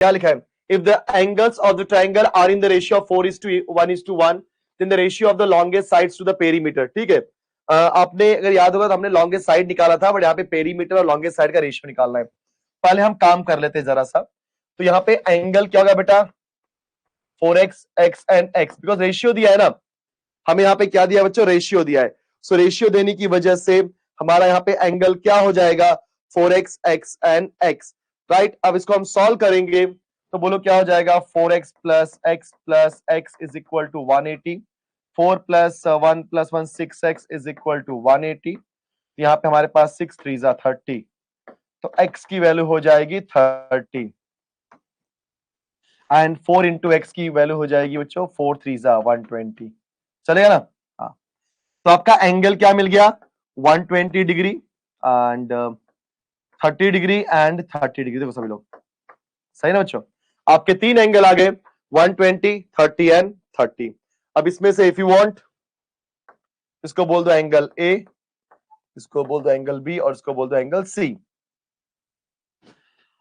क्या लिखा है, if the angles of the triangle are in the ratio of 4:1 then the ratio of the longest sides to the perimeter. ठीक है, आपने अगर याद होगा तो हमने लॉन्गेस्ट साइड निकाला था, बट यहाँ पे पेरीमीटर और लॉन्गेस्ट साइड का रेशियो निकालना है। पहले हम काम कर लेते हैं जरा सा। तो यहाँ पे एंगल क्या होगा बेटा, 4x x and x, because ratio दिया है ना हमें, यहाँ पे क्या दिया है बच्चों, रेशियो दिया है। सो रेशियो देने की वजह से हमारा यहाँ पे एंगल क्या हो जाएगा, 4x x and x, right. अब इसको हम सॉल्व करेंगे तो बोलो क्या हो जाएगा, 4x plus x is equal to 180, 4 + 1 + 1 6x is equal to 180। यहाँ पे हमारे पास 6 3 30, तो x की वैल्यू हो जाएगी 30 एंड 4 इंटू एक्स की वैल्यू हो जाएगी बच्चों 4 3 120। चलेगा ना? हाँ, तो आपका एंगल क्या मिल गया, 120 degree and 30 degree and 30 degree. देखो सभी लोग सही ना बच्चों, आपके तीन एंगल आ गए, 120 30 एंड 30। अब इसमें से इफ यू वांट, इसको बोल दो एंगल ए, इसको बोल दो एंगल बी और इसको बोल दो एंगल सी।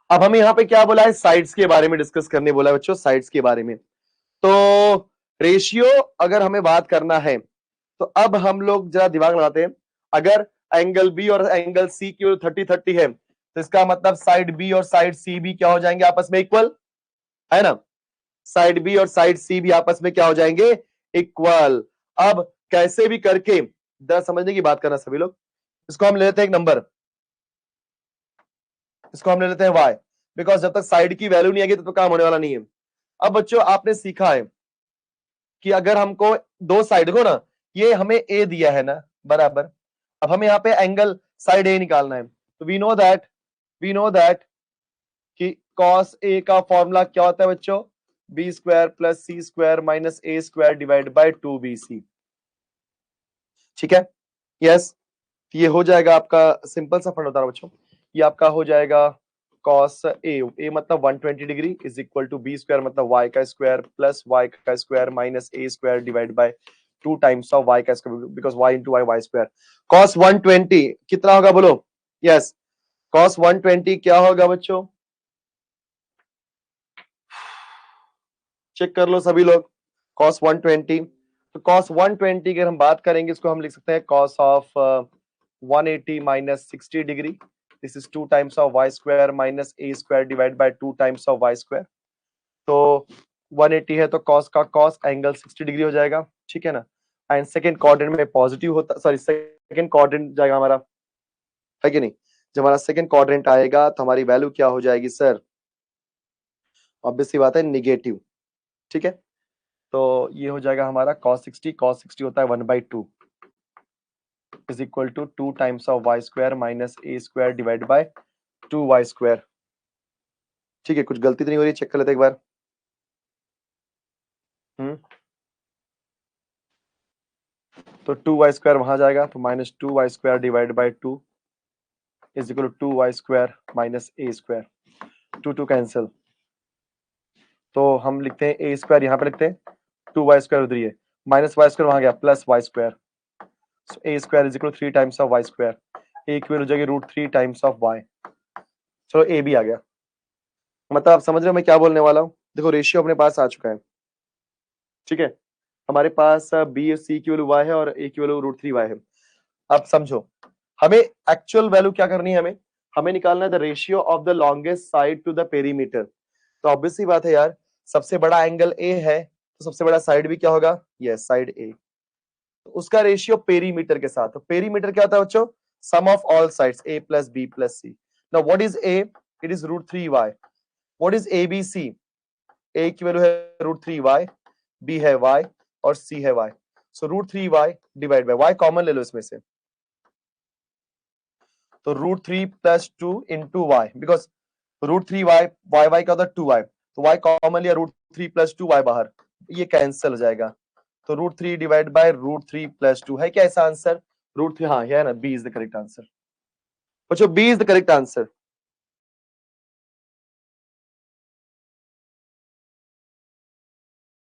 अब हमें यहाँ पे क्या बोला है, साइड्स के बारे में डिस्कस करने बोला है बच्चों, साइड्स के बारे में। तो रेशियो अगर हमें बात करना है तो अब हम लोग जरा दिमाग लगाते हैं, अगर एंगल बी और एंगल सी की 30-30 है तो इसका मतलब साइड बी और साइड सी भी क्या हो जाएंगे, आपस में इक्वल, है ना। साइड बी और साइड सी भी आपस में क्या हो जाएंगे, इक्वल। अब कैसे भी करके जरा समझने की बात करना सभी लोग, इसको हम ले लेते हैं एक नंबर, इसको हम ले लेते हैं y, बिकॉज जब तक साइड की वैल्यू नहीं आएगी तब तक काम होने वाला नहीं है। अब बच्चों आपने सीखा है कि अगर हमको दो साइड को ना, ये हमें a दिया है ना बराबर, अब हमें यहाँ पे एंगल साइड a निकालना है, तो वी नो दैट कि cos a का फॉर्मूला क्या होता है बच्चों, b square plus c square minus a square divide bye 2bc। ठीक है, यस, ये हो जाएगा आपका सिंपल सा फंड होता है बच्चों, ये आपका हो जाएगा cos a मतलब 120 degree is equal to b square मतलब y का स्क्वायर प्लस y का square minus a square divide by 2 times of y का square, because y into y square. cos 120 कितना होगा बोलो, यस, cos 120 क्या होगा बच्चों, चेक कर लो सभी लोग, cos 120, तो cos 120 की अगर हम बात करेंगे इसको हम लिख सकते हैं cos of 180 minus 60 degree, this is 2 times of y square minus a square divided by 2 times of y square। तो 180 है तो cos का cos एंगल 60 डिग्री हो जाएगा, ठीक है ना। एंड सेकंड क्वाड्रेंट में पॉजिटिव होता, सॉरी सेकंड क्वाड्रेंट जाएगा हमारा, है कि नहीं। जब हमारा सेकंड क्वाड्रेंट आएगा तो हमारी वैल्यू क्या हो जाएगी सर, ऑब्वियस सी बात है नेगेटिव, ठीक है। तो ये हो जाएगा हमारा cos 60 होता है 1/2 is equal to 2 times of y square minus a square divide by 2y square. ठीक है, कुछ गलती तो नहीं हो रही, चेक कर लेते एक बार। तो 2y स्क्वायर वहां जाएगा तो minus 2y square divide by 2 is equal to 2y square minus a square, 2 cancel, तो हम लिखते हैं a स्क्वायर, यहाँ पे लिखते हैं 2y स्क्वायर उधर ही है, माइनस y स्क्वायर वहां गया plus y square, so a square is equal 3 times of y square, a की वैल्यू हो जाएगी √3 टाइम्स ऑफ y। चलो a भी आ गया, मतलब आप समझ रहे हो मैं क्या बोलने वाला हूँ। देखो रेशियो अपने पास आ चुका है, ठीक है, हमारे पास b और c की वैल्यू y है और a की वैल्यू √3y है। अब समझो हमें एक्चुअल वैल्यू क्या करनी है, हमें निकालना है the ratio of the longest side to the perimeter. तो ऑब्वियस सी बात है यार, सबसे बड़ा एंगल a है तो सबसे बड़ा साइड भी क्या होगा, यस साइड a, तो उसका रेशियो पेरीमीटर के साथ। तो पेरीमीटर क्या होता है बच्चों, sum of all sides a plus b plus c। Now what is a, it is √3y। What is abc, a की वैल्यू है √3y, b है y और c है y, so √3y divide by y common ले लो इसमें से, तो √3 plus 2 into y, because √3y y का होता है 2y, तो y कॉमन लिया √3 प्लस 2y बाहर, ये कैंसिल हो जाएगा, तो √3 डिवाइड बाय √3 प्लस 2 है क्या ऐसा आंसर, √3, हाँ है ना, b is the correct answer बच्चों, b is the correct answer.